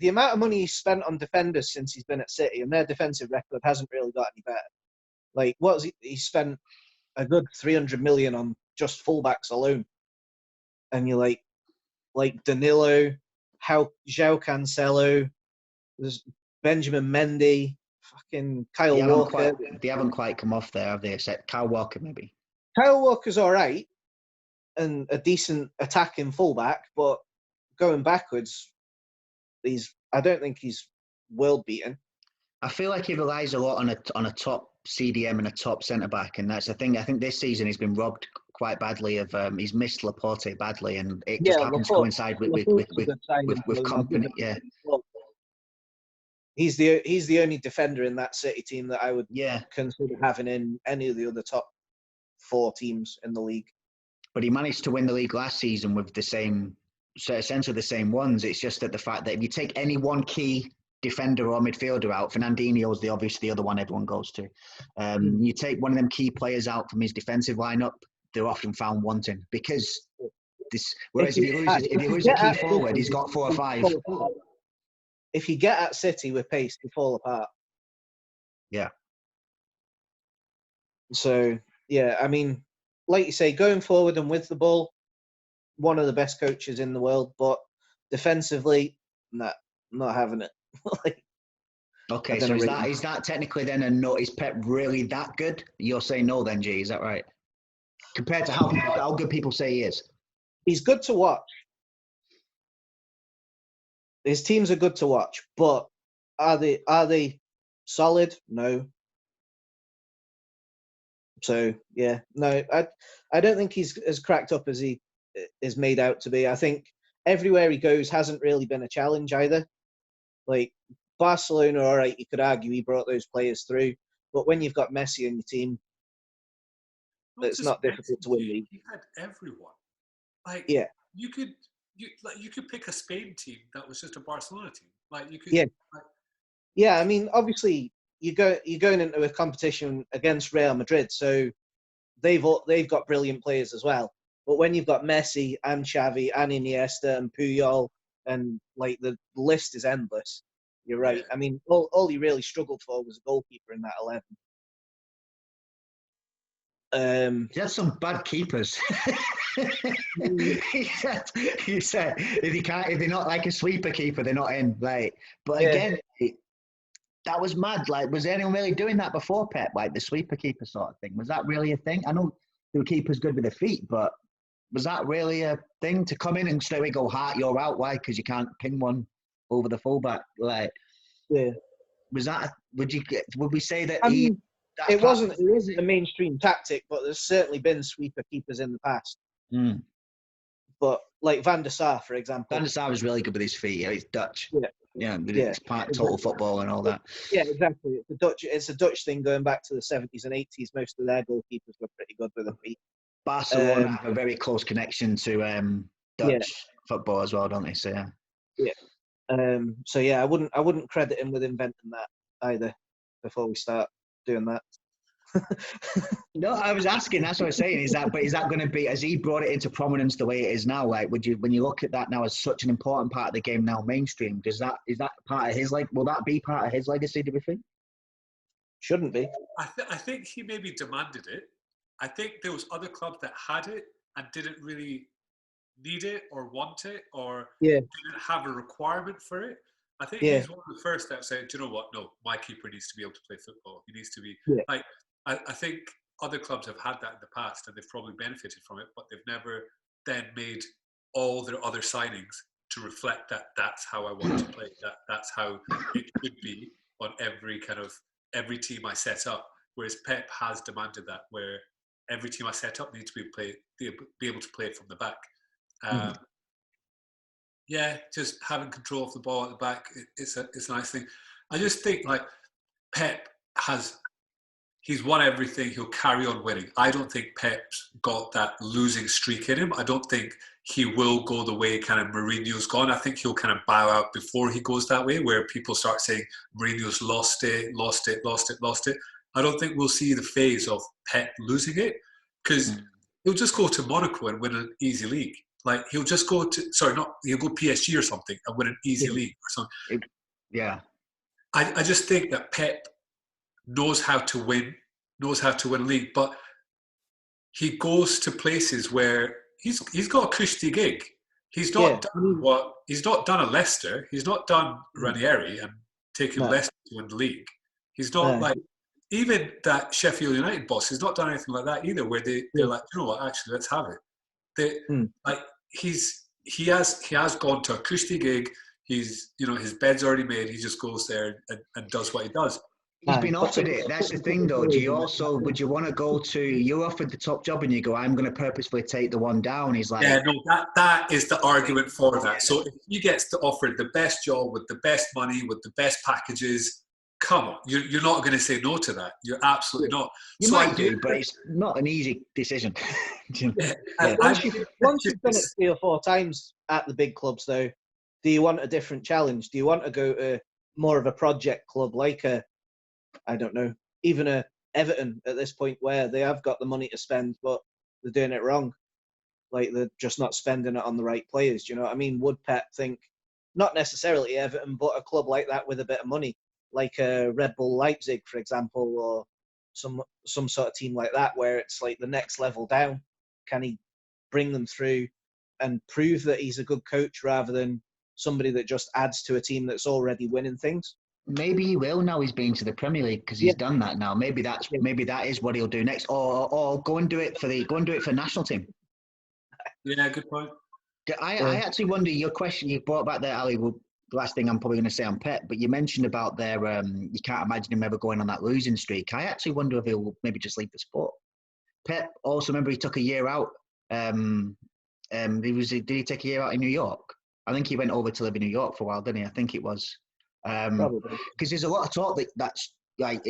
the amount of money he's spent on defenders since he's been at City, and their defensive record hasn't really got any better. Like, what was he spent a good 300 million on just fullbacks alone. And you're like Danilo, João Cancelo, there's Benjamin Mendy, fucking Kyle Walker. They haven't quite come off there, have they? Except Kyle Walker, maybe. Kyle Walker's all right and a decent attacking fullback, but going backwards, I don't think he's world beaten. I feel like he relies a lot on a top CDM and a top centre back, and that's the thing. I think this season he's been robbed quite badly of. He's missed Laporte badly, and it just happens to coincide with company. Yeah, he's the only defender in that City team that I would consider having in any of the other top 4 teams in the league. But he managed to win the league last season with essentially the same ones. It's just that the fact that if you take any one key defender or midfielder out, Fernandinho's the other one everyone goes to. You take one of them key players out from his defensive lineup, they're often found wanting because this. Whereas if you lose a key forward, he's got 4 or 5. If you get at City with pace, you fall apart. Yeah. So yeah, I mean, like you say, going forward and with the ball, one of the best coaches in the world, but defensively, not having it. Okay, so is that technically then a no? Is Pep really that good? You're saying no then, G, is that right? Compared to how good people say he is. He's good to watch. His teams are good to watch, but are they solid? No. So yeah, no, I don't think he's as cracked up as he is made out to be. I think everywhere he goes hasn't really been a challenge either. Like Barcelona, all right, you could argue he brought those players through, but when you've got Messi in your team, it's not difficult to win league. He had everyone. Like you could pick a Spain team that was just a Barcelona team. Like you could. Yeah. I mean, obviously, you're going into a competition against Real Madrid, so they've got brilliant players as well. But when you've got Messi and Xavi and Iniesta and Puyol, and like the list is endless. You're right. Yeah. I mean, all he really struggled for was a goalkeeper in that 11. He had some bad keepers. he said if they're not like a sweeper keeper, they're not in. Like, but again, that was mad. Like, was anyone really doing that before Pep? Like the sweeper keeper sort of thing. Was that really a thing? I know the keeper's good with their feet, but was that really a thing to come in and straight away go, Hart, you're out? Why? Because you can't ping one over the fullback. Like, was that? Would we say that? It wasn't a mainstream tactic, but there's certainly been sweeper keepers in the past. But like Van der Sar, for example. Van der Sar was really good with his feet. He's Dutch. It's part of total football and all that. Yeah, exactly. It's a Dutch thing going back to the 70s and 80s. Most of their goalkeepers were pretty good with their feet. Barcelona have a very close connection to Dutch football as well, don't they? So I wouldn't credit him with inventing that either. Before we start doing that. No, I was asking. That's what I was saying. Is that going to be? Has he brought it into prominence the way it is now? Like, when you look at that now as such an important part of the game now, mainstream? Is that part of his will that be part of his legacy? Do we think? Shouldn't be. I think he maybe demanded it. I think there was other clubs that had it and didn't really need it or want it or didn't have a requirement for it. I think he's one of the first that said, do you know what? No, my keeper needs to be able to play football. He needs to be like. I think other clubs have had that in the past and they've probably benefited from it, but they've never then made all their other signings to reflect that that's how I want to play. That's how it should be on every team I set up. Whereas Pep has demanded that, where every team I set up needs to be able to play it from the back. Just having control of the ball at the back, it's a nice thing. I just think like Pep he's won everything. He'll carry on winning. I don't think Pep's got that losing streak in him. I don't think he will go the way kind of Mourinho's gone. I think he'll kind of bow out before he goes that way, where people start saying Mourinho's lost it. I don't think we'll see the phase of Pep losing it because he'll just go to Monaco and win an easy league. Like he'll just go to he'll go PSG or something and win an easy league or something. I just think that Pep knows how to win league, but he goes to places where he's got a cushy gig. He's not done a Leicester. He's not done Ranieri and taken Leicester to win the league. He's not like even that Sheffield United boss. He's not done anything like that either. Where they're like, you know what? Actually, let's have it. Like he has gone to a cushy gig. He's his bed's already made. He just goes there and does what he does. He's been offered it. That's the thing, though. Would you want to go to? You're offered the top job, and you go, "I'm going to purposefully take the one down." He's like, "Yeah, no, that is the argument for that." So if he gets to offer the best job with the best money, with the best packages, come on, you're not going to say no to that. You're absolutely not. You might do, but it's not an easy decision. Once you've done it 3 or 4 times at the big clubs, though, do you want a different challenge? Do you want to go to more of a project club like I don't know, even a Everton at this point where they have got the money to spend, but they're doing it wrong. Like they're just not spending it on the right players. Do you know what I mean? Would Pep think, not necessarily Everton, but a club like that with a bit of money, like a Red Bull Leipzig, for example, or some sort of team like that, where it's like the next level down? Can he bring them through and prove that he's a good coach rather than somebody that just adds to a team that's already winning things? Maybe he will now he's been to the Premier League because he's done that now. Maybe that is what he'll do next, or go and do it for the national team. Yeah, good point. I actually wonder, your question you brought back there, Aali. Well, the last thing I'm probably going to say on Pep, but you mentioned about their you can't imagine him ever going on that losing streak. I actually wonder if he'll maybe just leave the sport. Pep also, remember, he took a year out. Did he take a year out in New York? I think he went over to live in New York for a while, didn't he? I think it was. Because there's a lot of talk that's like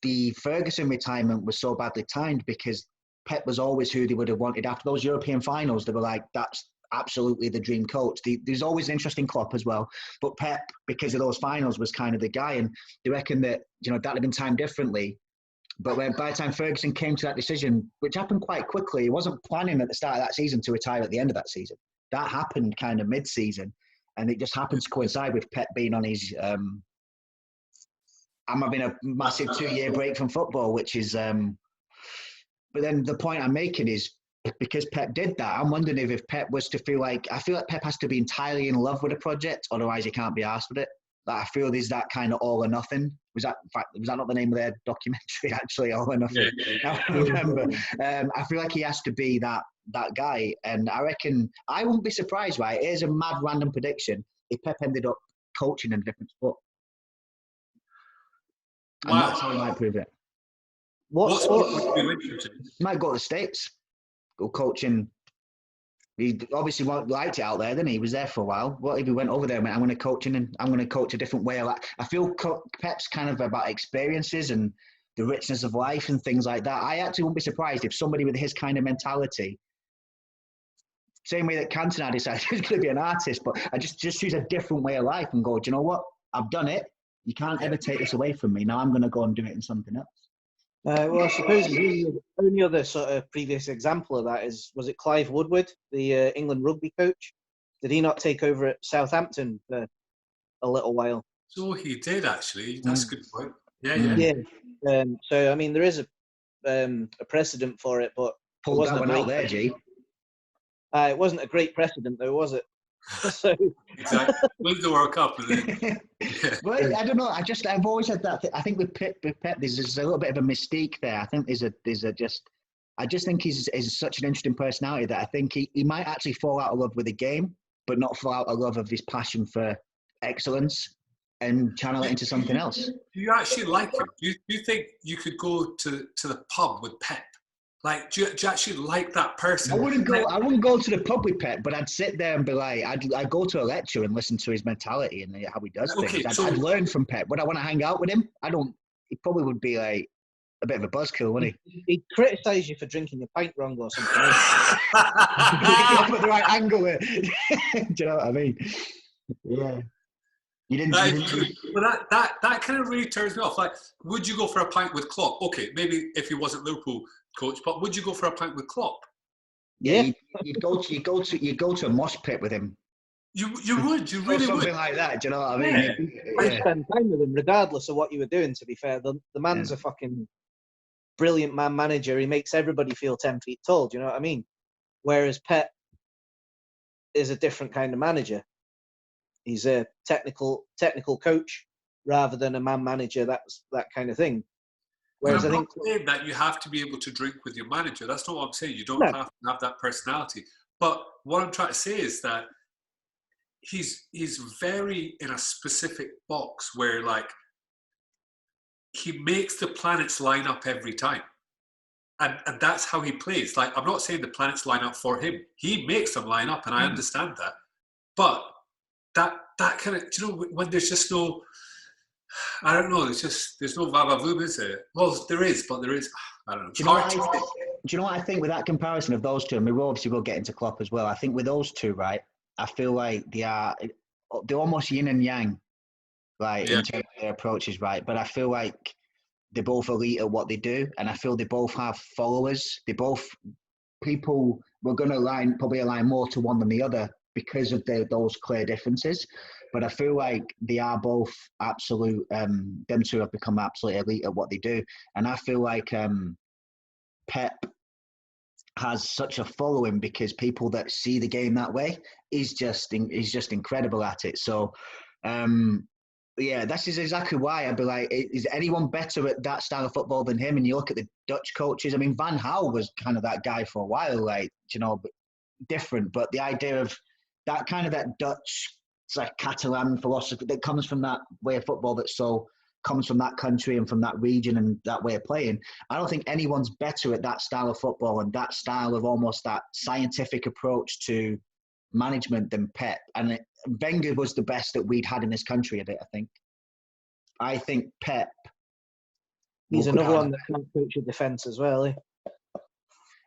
the Ferguson retirement was so badly timed because Pep was always who they would have wanted after those European finals. They were like, that's absolutely the dream coach. There's always an interesting Klopp as well, but Pep, because of those finals, was kind of the guy, and they reckon that that had been timed differently. But by the time Ferguson came to that decision, which happened quite quickly, he wasn't planning at the start of that season to retire at the end of that season. That happened kind of mid-season. And it just happens to coincide with Pep being on his, I'm having a massive 2-year break from football, which is, but then the point I'm making is because Pep did that, I'm wondering if Pep was to I feel like Pep has to be entirely in love with a project, otherwise he can't be arsed with it. Like, I feel there's that kind of all or nothing. Was that not the name of their documentary, actually, All or Nothing? Yeah. I remember. I feel like he has to be that guy. And I reckon, I wouldn't be surprised, right? Here's a mad random prediction. If Pep ended up coaching in a different sport. Wow. And that's how he might prove it. What sport would you be interested in? He might go to the States. Go coaching. He obviously liked it out there, didn't he? He was there for a while. What if he went over there and went, I'm going to coach and I'm going to coach a different way? I feel Pep's kind of about experiences and the richness of life and things like that. I actually wouldn't be surprised if somebody with his kind of mentality, same way that Cantona decided he was going to be an artist, but I just choose a different way of life and go, do you know what? I've done it. You can't ever take this away from me. Now I'm going to go and do it in something else. Well, I suppose the only other sort of previous example of that was it Clive Woodward, the England rugby coach? Did he not take over at Southampton for a little while? So he did, actually. That's a good point. Yeah. So, I mean, there is a precedent for it, but pulled that one out there, G. It wasn't a great precedent, though, was it? So exactly. Wins the World Cup. Well, I don't know. I've always had that. I think with Pep, there's a little bit of a mystique there. I think I just think he's such an interesting personality that I think he might actually fall out of love with the game, but not fall out of love of his passion for excellence and channel it into something else. Do you actually like him? Do you think you could go to the pub with Pep? Like, do you actually like that person? I wouldn't go to the pub with Pep, but I'd sit there and be like, I'd go to a lecture and listen to his mentality and how he does things. I'd learn from Pep. Would I want to hang out with him? He probably would be like a bit of a buzzkill, wouldn't he? He'd criticise you for drinking your pint wrong or something. At the right angle. Do you know what I mean? Yeah. You didn't. But that kind of really turns me off. Like, would you go for a pint with Klopp? Okay, maybe if he wasn't Liverpool coach, but would you go for a pint with Klopp? Yeah, you'd go to a mosh pit with him. You would, you really something would. like that. Do you know what I mean? I'd spend time with him regardless of what you were doing. To be fair, the man's a fucking brilliant manager. He makes everybody feel 10 feet tall. Do you know what I mean? Whereas Pep is a different kind of manager. He's a technical coach rather than a man manager. That's that kind of thing. Whereas I'm I think not saying that you have to be able to drink with your manager. That's not what I'm saying. You don't have to have that personality. But what I'm trying to say is that he's very in a specific box where, like, he makes the planets line up every time. And that's how he plays. Like, I'm not saying the planets line up for him. He makes them line up, and I understand that. But that kind of, you know, when there's just no, I don't know, there's no va-va-voom, is there? Well, there is, but there is, I don't know. Do you know what I think with that comparison of those two? I mean, we obviously will get into Klopp as well. I think with those two, right, I feel like they're almost yin and yang, in terms of their approaches, right? But I feel like they're both elite at what they do, and I feel they both have followers. People were going to probably align more to one than the other because of those clear differences. But I feel like they are both absolute, them two have become absolute elite at what they do. And I feel like Pep has such a following because people that see the game that way, he's just incredible at it. So, yeah, this is exactly why I'd be like, is anyone better at that style of football than him? And you look at the Dutch coaches. I mean, Van Gaal was kind of that guy for a while, different. But the idea of that Dutch, it's like Catalan philosophy that comes from that way of football comes from that country and from that region and that way of playing. I don't think anyone's better at that style of football and that style of almost that scientific approach to management than Pep. And Wenger was the best that we'd had in this country at it, I think. I think Pep... He's another one that can't coach a defence as well, eh?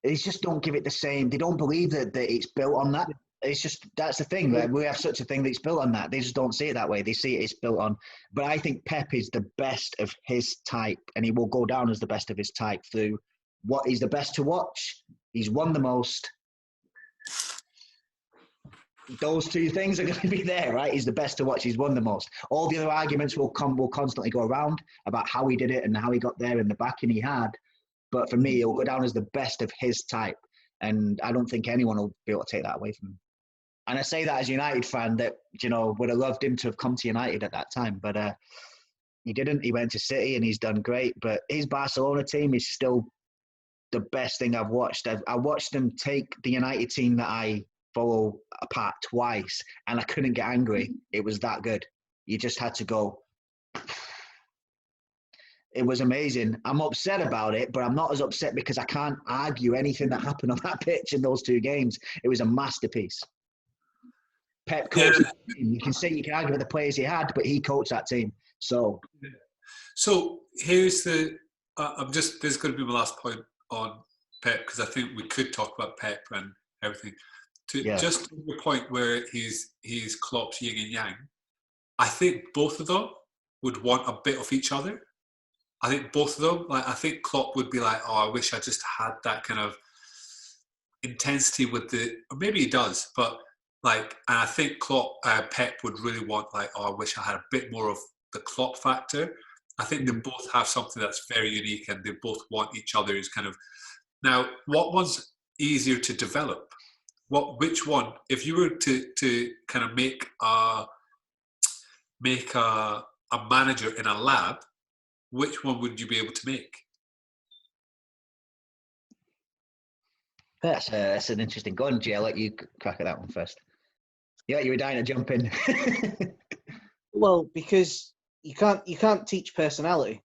They just don't give it the same... They don't believe that it's built on that. It's just, that's the thing. Right? We have such a thing that's built on that. They just don't see it that way. They see it's built on. But I think Pep is the best of his type, and he will go down as the best of his type through what he's the best to watch. He's won the most. Those two things are going to be there, right? He's the best to watch. He's won the most. All the other arguments will constantly go around about how he did it and how he got there and the backing he had. But for me, he'll go down as the best of his type. And I don't think anyone will be able to take that away from him. And I say that as a United fan that, would have loved him to have come to United at that time. But he didn't. He went to City and he's done great. But his Barcelona team is still the best thing I've watched. I watched them take the United team that I follow apart twice and I couldn't get angry. It was that good. You just had to go. It was amazing. I'm upset about it, but I'm not as upset because I can't argue anything that happened on that pitch in those two games. It was a masterpiece. Pep coached that team. You can argue with the players he had, but he coached that team. So here's the. This is going to be my last point on Pep because I think we could talk about Pep and everything. Just to the point where he's Klopp's yin and yang. I think both of them would want a bit of each other. I think both of them. I think Klopp would be like, "Oh, I wish I just had that kind of intensity with or maybe he does, but." And I think Pep would really want, "Oh, I wish I had a bit more of the Klopp factor." I think they both have something that's very unique and they both want each other's kind of... Now, what one's easier to develop? Which one? If you were to kind of make a manager in a lab, which one would you be able to make? That's an interesting gun, Jay. I'll let you crack at that one first. Yeah, you were dying to jump in. Well, because you can't teach personality,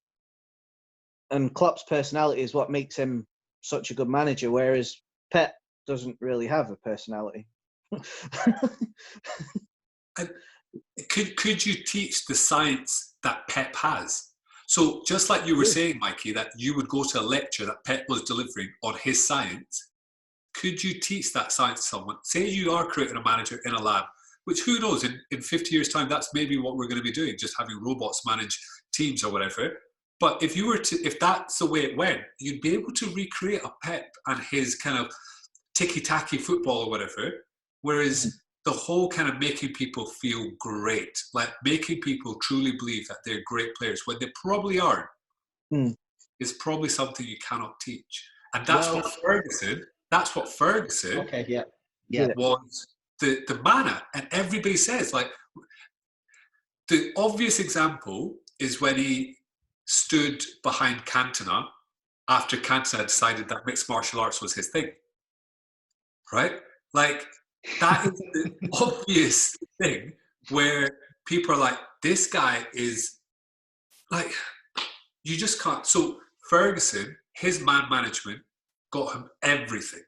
and Klopp's personality is what makes him such a good manager. Whereas Pep doesn't really have a personality. Could you teach the science that Pep has? So just like you were saying, Mikey, that you would go to a lecture that Pep was delivering on his science. Could you teach that science to someone? Say you are creating a manager in a lab, which who knows, in 50 years' time, that's maybe what we're going to be doing, just having robots manage teams or whatever. But if that's the way it went, you'd be able to recreate a Pep and his kind of ticky-tacky football or whatever, whereas the whole kind of making people feel great, like making people truly believe that they're great players when they probably aren't, is probably something you cannot teach. And that's what Ferguson Okay, yeah. was the man at. And everybody says, like, the obvious example is when he stood behind Cantona after Cantona decided that mixed martial arts was his thing. Right? Like, that is the obvious thing where people are like, this guy is like, you just can't. So Ferguson, his man management got him everything.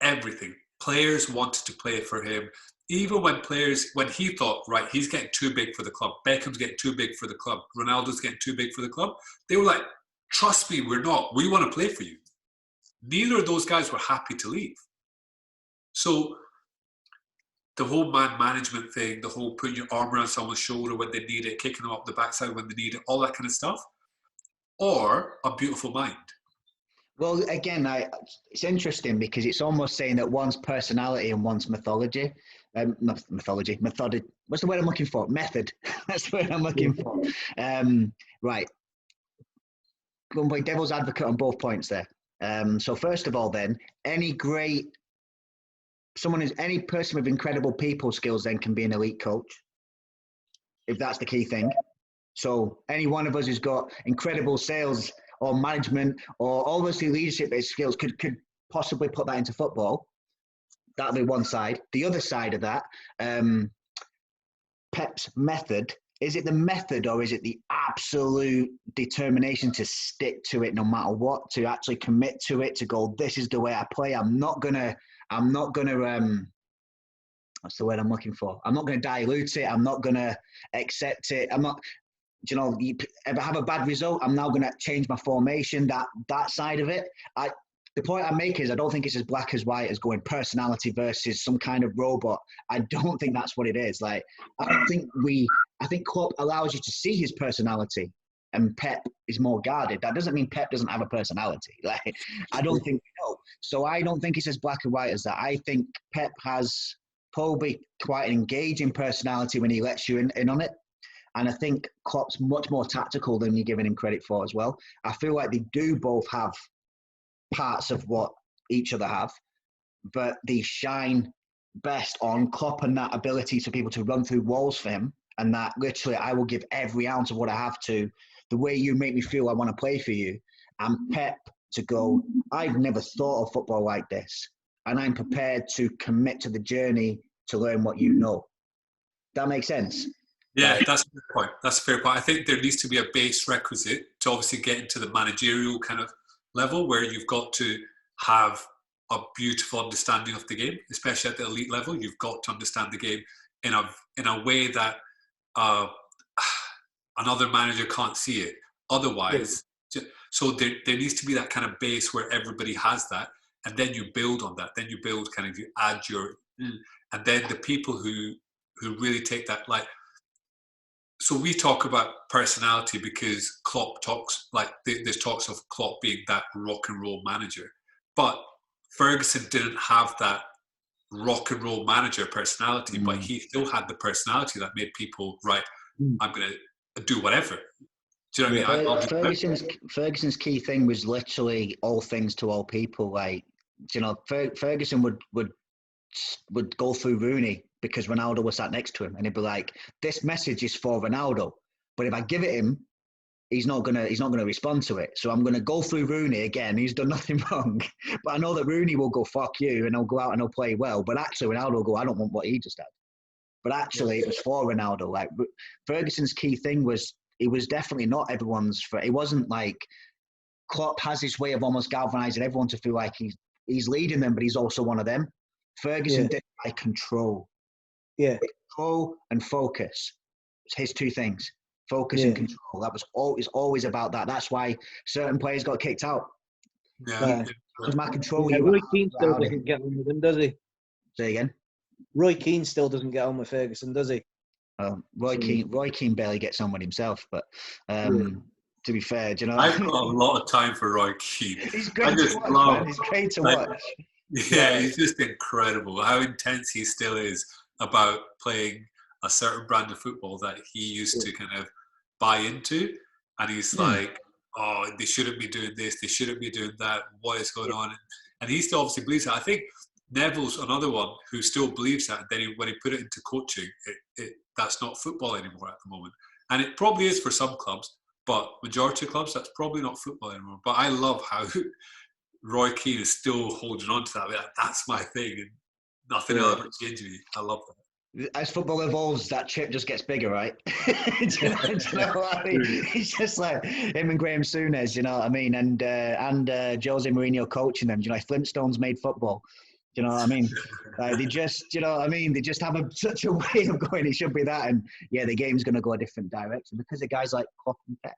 Everything. Players wanted to play for him. Even when he thought, right, he's getting too big for the club, Beckham's getting too big for the club, Ronaldo's getting too big for the club, they were like, trust me, we're not. We want to play for you. Neither of those guys were happy to leave. So the whole man management thing, the whole putting your arm around someone's shoulder when they need it, kicking them up the backside when they need it, all that kind of stuff, or a beautiful mind. Well, again, it's interesting because it's almost saying that one's personality and one's mythology. Method. What's the word I'm looking for? Method. That's the word I'm looking for. Right. Going to play devil's advocate on both points there. So first of all, then, any person with incredible people skills then can be an elite coach, if that's the key thing. So any one of us who's got incredible sales or management or obviously leadership-based skills could possibly put that into football. That'll be one side. The other side of that, Pep's method, is it the method or is it the absolute determination to stick to it no matter what, to actually commit to it, to go, this is the way I play. I'm not gonna what's the word I'm looking for? I'm not gonna dilute it. I'm not gonna accept it. I'm not, you ever have a bad result, I'm now gonna change my formation, that side of it. The point I make is I don't think it's as black as white as going personality versus some kind of robot. I don't think that's what it is. Like, I think Klopp allows you to see his personality and Pep is more guarded. That doesn't mean Pep doesn't have a personality. Like, I don't think we know. So I don't think it's as black and white as that. I think Pep has probably quite an engaging personality when he lets you in on it. And I think Klopp's much more tactical than you're giving him credit for as well. I feel like they do both have parts of what each other have, but they shine best on Klopp and that ability for people to run through walls for him, and that literally I will give every ounce of what I have to the way you make me feel I want to play for you. And Pep to go, I've never thought of football like this, and I'm prepared to commit to the journey to learn what you know. That makes sense? Yeah, that's a fair point. That's a fair point. I think there needs to be a base requisite to obviously get into the managerial kind of level where you've got to have a beautiful understanding of the game, especially at the elite level. You've got to understand the game in a way that another manager can't see it. Otherwise, so there needs to be that kind of base where everybody has that, and then you build on that. Then you build you add your, and then the people who really take that, like. So we talk about personality because Klopp talks, like there's talks of Klopp being that rock and roll manager, but Ferguson didn't have that rock and roll manager personality, but he still had the personality that made people, right, I'm going to do whatever. Do you know what I mean? Ferguson's key thing was literally all things to all people. Like, Ferguson would go through Rooney because Ronaldo was sat next to him, and he'd be like, "This message is for Ronaldo, but if I give it him, he's not gonna respond to it. So I'm gonna go through Rooney again. He's done nothing wrong, but I know that Rooney will go fuck you, and he'll go out and he'll play well. But actually, Ronaldo will go, I don't want what he just had. But actually, it was for Ronaldo. Like, Ferguson's key thing was, it was definitely not everyone's. It wasn't like Klopp has his way of almost galvanizing everyone to feel like he's leading them, but he's also one of them. Ferguson did by control. Yeah. Control and focus. It's his two things. Focus and control. That was always about that. That's why certain players got kicked out. Yeah. My control. Yeah, Roy Keane still doesn't get on with him, does he? Say again? Roy Keane still doesn't get on with Ferguson, does he? Roy Keane barely gets on with himself, but to be fair, do you know? I've got a lot of time for Roy Keane. He's great to watch, man. He's great to watch. Yeah, he's just incredible. How intense he still is about playing a certain brand of football that he used to kind of buy into. And he's like, oh, they shouldn't be doing this, they shouldn't be doing that. What is going on? And he still obviously believes that. I think Neville's another one who still believes that. And then when he put it into coaching, that's not football anymore at the moment. And it probably is for some clubs, but majority of clubs, that's probably not football anymore. But I love how Roy Keane is still holding on to that. Like, that's my thing, and nothing will ever change me. I love that. As football evolves, that chip just gets bigger, right? Do you know what I mean? It's just like him and Graham Souness, you know what I mean? And Jose Mourinho coaching them. Do you know, Flintstones made football. Do you know what I mean? They just, you know what I mean? They just have such a way of going. It should be that, and yeah, the game's going to go a different direction because of guys like Klopp and Pep.